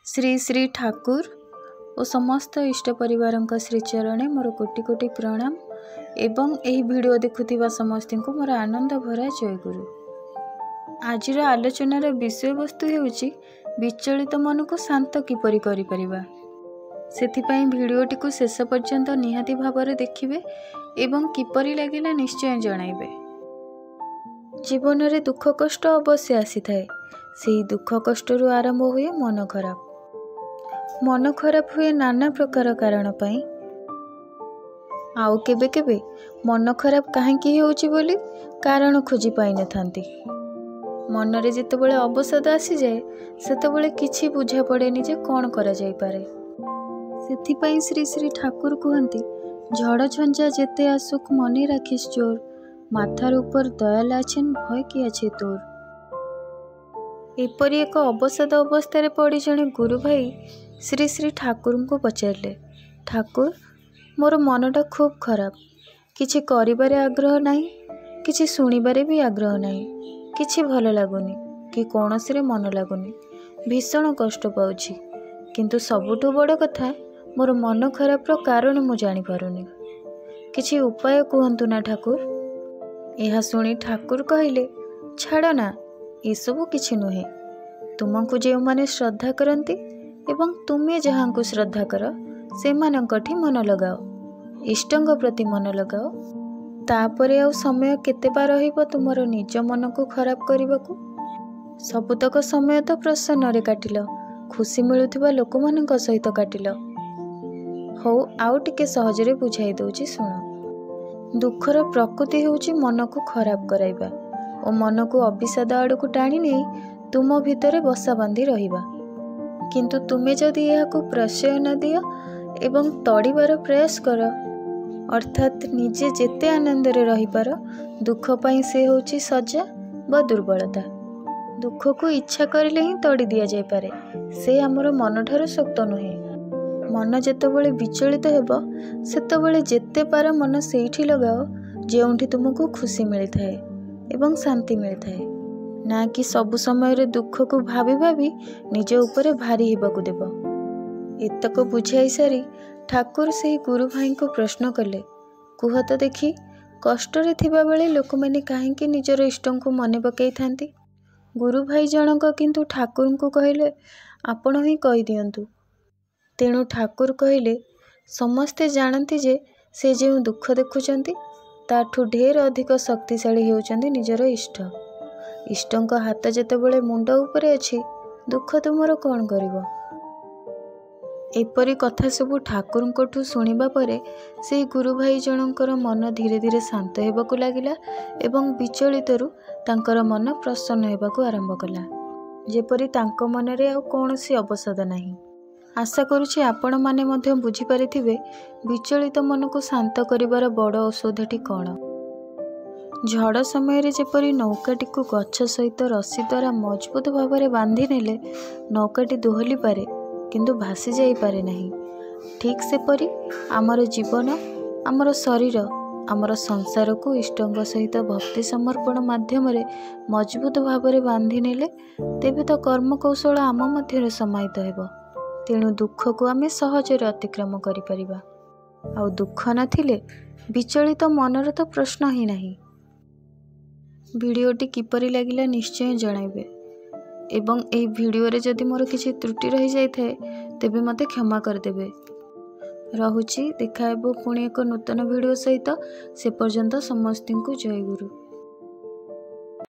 श्री श्री ठाकुर और समस्त इष्ट परिवार श्रीचरणे मोर कोटि कोटि प्रणाम एवं यही वीडियो देखुथिबा समस्त को मोर आनंद भरा जयगुरु। आज आलोचनार विषय वस्तु हेउची विचलित मन को शांत किपरि करि परिबा। सेथिपाई वीडियोटी को शेष पर्यंत निहाती भाବରେ देखिबे एवं किपरि लागिला निश्चय जणाइबे। जीवन में दुख कष्ट अवश्य आसी थाए। सेही दुख कष्ट आरंभ हुए मन खराब। मन खराब हुए नाना प्रकार कारण पाई। आउ केबे केबे मन खराब काहेकि होउची बोली कारण खोजी पाई न थांती। मन रे जेतेबेले अवसाद आसी जाए सेतेबेले किछि बुझा पड़ेनी जे कौन करा जाई पारे। सेथिपाई श्री श्री ठाकुर कहती झड़ झंझा जेते आसुक मने राखिस चोर, माथार ऊपर दयाल आछेन भय कि आछे तोर। एपरी एक अवसाद अवस्था पड़ी जड़े गुरु भाई श्री श्री ठाकुर को पचारे, ठाकुर मोर मनटा खूब खराब, किछि करिबारे आग्रह नहीं, किछि शुणिबारे भी आग्रह नहीं, किछि भल लागुनी कि कौनसी रे मन लागुनी, भीषण कष्ट पाउछि। किंतु सबुठु बड़ कथा मोर मन खराब रो कारण मु जानि पारुनी। किछि उपाय कहंतु ना ठाकुर। यह शुणी ठाकुर कहले, छाड़ ना, ये सब किछि नुहे। तुमको जो माने श्रद्धा करती एवं तुम्हें जहाँ को श्रद्धा कर से मानकठी मन लगाओ, इष्टंग प्रति मन लगाओ। तापरे आउ समय केते बार रहिबो तुमरो निज मन को खराब करबाकू। सबुतक समय तो प्रसन्न रे काटिल, खुशी मिलुथिबा लोक मानक सहित काटिल। हो आउ टिके सहज रे बुझाई दउची सुनो। दुखर प्रकृति होउची मन को खराब कराइबा और मन को अभिषाद आड़ को टाणी नहीं तुम भितरे बसा बांधी रहिबा। किंतु तुमे जदि यहाको प्रश्रय न दियो एवं तड़ीबार प्रयास कर, अर्थात निजे जेते आनंद रे रही पार, दुख पाई से होची सजा व दुर्बलता। दुख को इच्छा करिले ही तड़ी दिया जाय पारे, से हमर मन ठारो शक्त नुहे। मन जेतेबेले विचलित हेबो सेतेबेले जेते पार मन सेठी लगाओ जेउंठी तुमको खुशी मिलता है एवं शांति मिलता है, ना कि सबु समय रे दुख को भाभी भाभी निज ऊपर भारी हेबाकू देब। एतक बुझाई सारी ठाकुर से गुरु भाई को प्रश्न कले, कुह तो देखी कष्ट रे थिबा बेले लोक माने काहेकि निजर इष्टों को मने पकई थांती। गुरु भाई जनक किंतु ठाकुर को कहले, आपण ही कहि दियंतु। तेणु ठाकुर कहले, समस्ते जानती जे से जो दुख देखुचंती ताठू ढेर अधिक शक्तिशाली होउचंती निजर इष्ट। इष्टों हाथ जेतेबेले मुंड उपरे अछि, दुख तुमर कौन करिवो। एपरी कथा सबु ठाकुर शुणिबा परे से गुरु भाई जनकर मन धीरे धीरे शांत हेबाकू लागिला एवं विचलितरु तांकर मन प्रसन्न हेबाकू आरंभ कला, जेपरी तांको मनरे आ कौनसी अवसाद नाही। आशा करुछि आपण माने मध्य बुझी पारिथिबे विचलित मन को शांत करिबार बड़ औषधटी कौन। झड़ समय रे जेपरी नौकाटी को गछ सहित रस्सी द्वारा मजबूत भाव में बांधि नेले नौकाटी दोहली पारे किंतु भासी जाई पारे नहीं, ठीक सेपरी आमर जीवन, आमर शरीर, आमर संसार को इष्टंग सहित भक्ति समर्पण माध्यम रे मजबूत भाव में बांधि नेले तेबे तो कर्म कौशल आम मध्य समाहित हेब। तेणु दुख को आमे सहज रे अतिक्रम करि परिबा। आ दुख नथिले विचलित मनर तो प्रश्न ही नहीं। वीडियोटी किपरि लागिला निश्चय जणाइबे एवं एही वीडियो रे जदि मोर किछि त्रुटि रही जाय थाए तेबे मते क्षमा कर देबे। रहुछि, देखा हेबो पुणी एक नूतन वीडियो सहित। से पर्यंत समस्तिंकु जय गुरु।